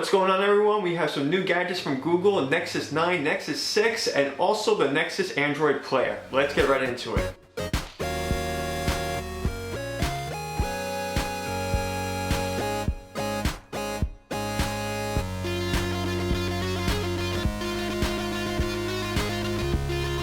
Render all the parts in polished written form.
What's going on, everyone? We have some new gadgets from Google, Nexus 9, Nexus 6, and also the Nexus Android Player. Let's get right into it.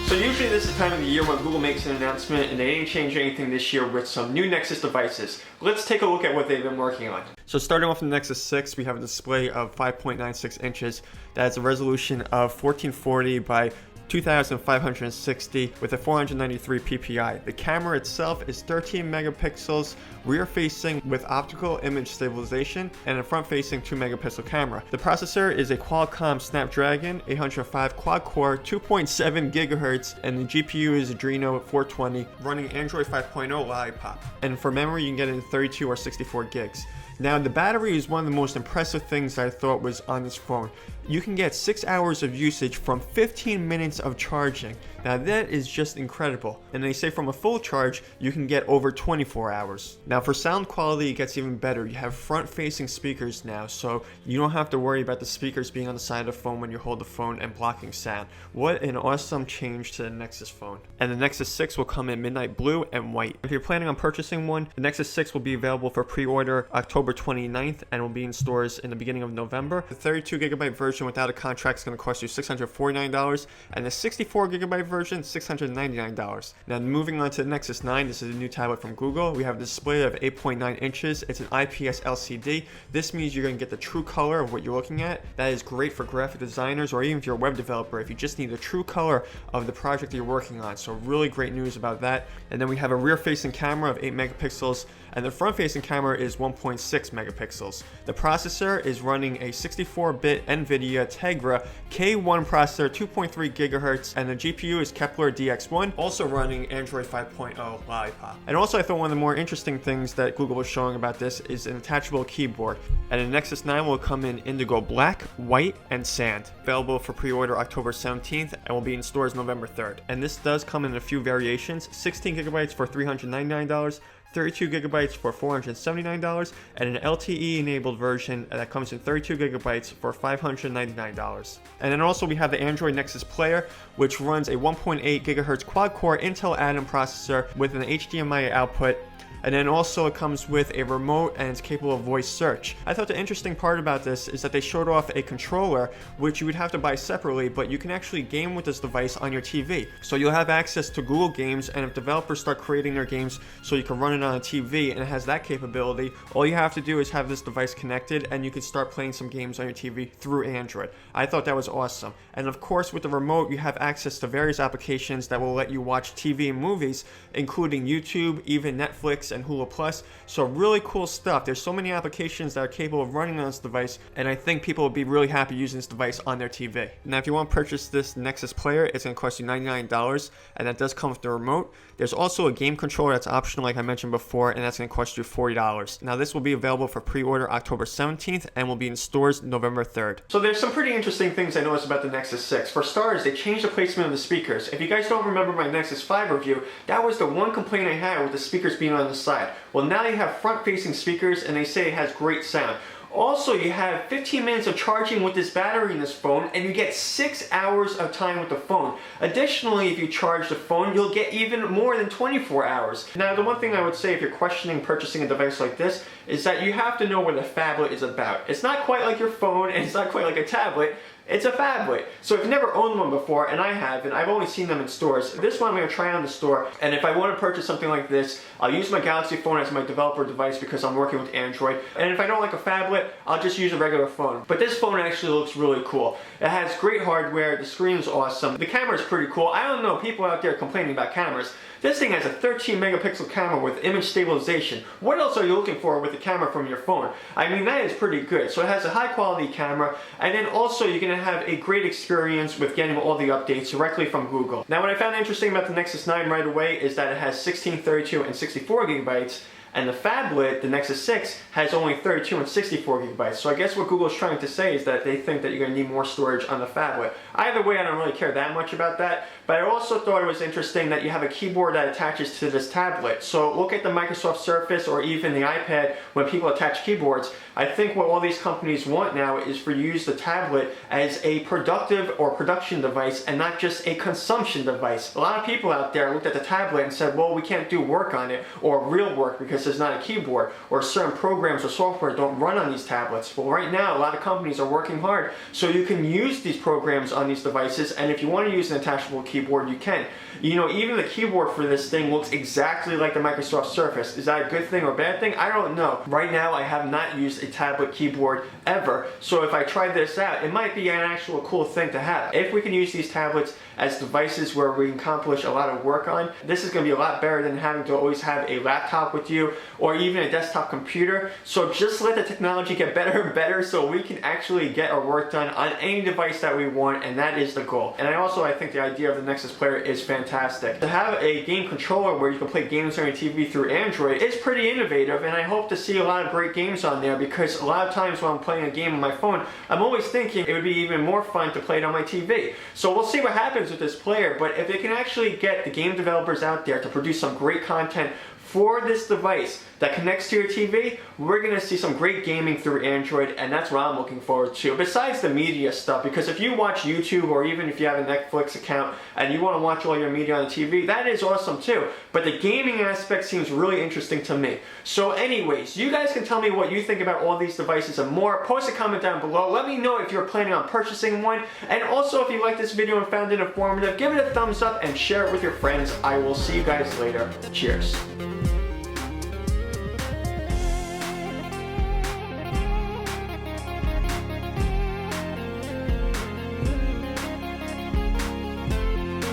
So usually this is the time of the year when Google makes an announcement, and they didn't change anything this year with some new Nexus devices. Let's take a look at what they've been working on. So starting off with the Nexus 6, we have a display of 5.96 inches. That has a resolution of 1440 by 2560 with a 493 ppi. The camera itself is 13 megapixels, rear facing with optical image stabilization, and a front facing 2 megapixel camera. The processor is a Qualcomm Snapdragon 805 quad core 2.7 gigahertz, and the GPU is Adreno 420 running Android 5.0 Lollipop. And for memory, you can get it in 32 or 64 gigs. Now, the battery is one of the most impressive things that I thought was on this phone. You can get 6 hours of usage from 15 minutes of charging. Now that is just incredible. And they say from a full charge, you can get over 24 hours. Now for sound quality, it gets even better. You have front-facing speakers now, so you don't have to worry about the speakers being on the side of the phone when you hold the phone and blocking sound. What an awesome change to the Nexus phone. And the Nexus 6 will come in midnight blue and white. If you're planning on purchasing one, the Nexus 6 will be available for pre-order October 29th and will be in stores in the beginning of November. The 32GB version without a contract is going to cost you $649, and the 64GB version $699. Now moving on to the Nexus 9, this is a new tablet from Google. We have a display of 8.9 inches. It's an IPS LCD. This means you're going to get the true color of what you're looking at. That is great for graphic designers or even if you're a web developer, if you just need the true color of the project that you're working on. So really great news about that. And then we have a rear facing camera of 8 megapixels, and the front facing camera is 1.6 megapixels. The processor is running a 64-bit NVIDIA Tegra K1 processor, 2.3 gigahertz, and the GPU is Kepler DX1, also running Android 5.0 Lollipop. And also I thought one of the more interesting things that Google was showing about this is an attachable keyboard. And the Nexus 9 will come in indigo black, white, and sand. Available for pre-order October 17th and will be in stores November 3rd. And this does come in a few variations: 16 gigabytes for $399, 32 gigabytes for $479, and an LTE enabled version that comes in 32 gigabytes for $599. And then also we have the Android Nexus Player, which runs a 1.8 gigahertz quad core Intel Atom processor with an HDMI output. And then also it comes with a remote and it's capable of voice search. I thought the interesting part about this is that they showed off a controller which you would have to buy separately, but you can actually game with this device on your TV. So you'll have access to Google Games, and if developers start creating their games so you can run it on a TV and it has that capability, all you have to do is have this device connected and you can start playing some games on your TV through Android. I thought that was awesome. And of course with the remote you have access to various applications that will let you watch TV and movies, including YouTube, even Netflix, and Hulu Plus. So really cool stuff. There's so many applications that are capable of running on this device, and I think people will be really happy using this device on their TV. Now if you want to purchase this Nexus Player, it's going to cost you $99, and that does come with the remote. There's also a game controller that's optional like I mentioned before, and that's going to cost you $40. Now this will be available for pre-order October 17th and will be in stores November 3rd. So there's some pretty interesting things I noticed about the Nexus 6. For starters, they changed the placement of the speakers. If you guys don't remember my Nexus 5 review, that was the one complaint I had with the speakers being on the side. Well, now you have front-facing speakers and they say it has great sound. Also, you have 15 minutes of charging with this battery in this phone, and you get 6 hours of time with the phone. Additionally, if you charge the phone, you'll get even more than 24 hours. Now, the one thing I would say if you're questioning purchasing a device like this is that you have to know what a phablet is about. It's not quite like your phone, and it's not quite like a tablet. It's a phablet. So if you've never owned one before, and I haven't, I've only seen them in stores. This one I'm going to try on the store, and if I want to purchase something like this, I'll use my Galaxy phone as my developer device because I'm working with Android. And if I don't like a phablet, I'll just use a regular phone. But this phone actually looks really cool. It has great hardware, the screen is awesome, the camera is pretty cool. I don't know, people out there complaining about cameras. This thing has a 13 megapixel camera with image stabilization. What else are you looking for with the camera from your phone? I mean, that is pretty good. So it has a high quality camera, and then also you're going to have a great experience with getting all the updates directly from Google. Now what I found interesting about the Nexus 9 right away is that it has 16, 32, and 64 gigabytes. and the phablet, the Nexus 6, has only 32 and 64 gigabytes. So I guess what Google's trying to say is that they think that you're going to need more storage on the phablet. Either way, I don't really care that much about that, but I also thought it was interesting that you have a keyboard that attaches to this tablet. So look at the Microsoft Surface or even the iPad when people attach keyboards. I think what all these companies want now is for you to use the tablet as a productive or production device and not just a consumption device. A lot of people out there looked at the tablet and said, well, we can't do work on it or real work because there's not a keyboard, or certain programs or software don't run on these tablets. Well, right now, a lot of companies are working hard so you can use these programs on these devices, and if you want to use an attachable keyboard, you can. You know, even the keyboard for this thing looks exactly like the Microsoft Surface. Is that a good thing or bad thing? I don't know. Right now, I have not used a tablet keyboard ever, so if I try this out, it might be an actual cool thing to have. If we can use these tablets as devices where we can accomplish a lot of work on, this is going to be a lot better than having to always have a laptop with you or even a desktop computer. So just let the technology get better and better so we can actually get our work done on any device that we want, and that is the goal. And I think the idea of the Nexus Player is fantastic. To have a game controller where you can play games on your TV through Android is pretty innovative, and I hope to see a lot of great games on there, because a lot of times when I'm playing a game on my phone, I'm always thinking it would be even more fun to play it on my TV. So we'll see what happens with this player, but if they can actually get the game developers out there to produce some great content for this device that connects to your TV, we're going to see some great gaming through Android, and that's what I'm looking forward to. Besides the media stuff, because if you watch YouTube or even if you have a Netflix account and you want to watch all your media on the TV, that is awesome too. But the gaming aspect seems really interesting to me. So anyways, you guys can tell me what you think about all these devices and more. Post a comment down below. Let me know if you're planning on purchasing one. And also, if you liked this video and found it informative, give it a thumbs up and share it with your friends. I will see you guys later. Cheers.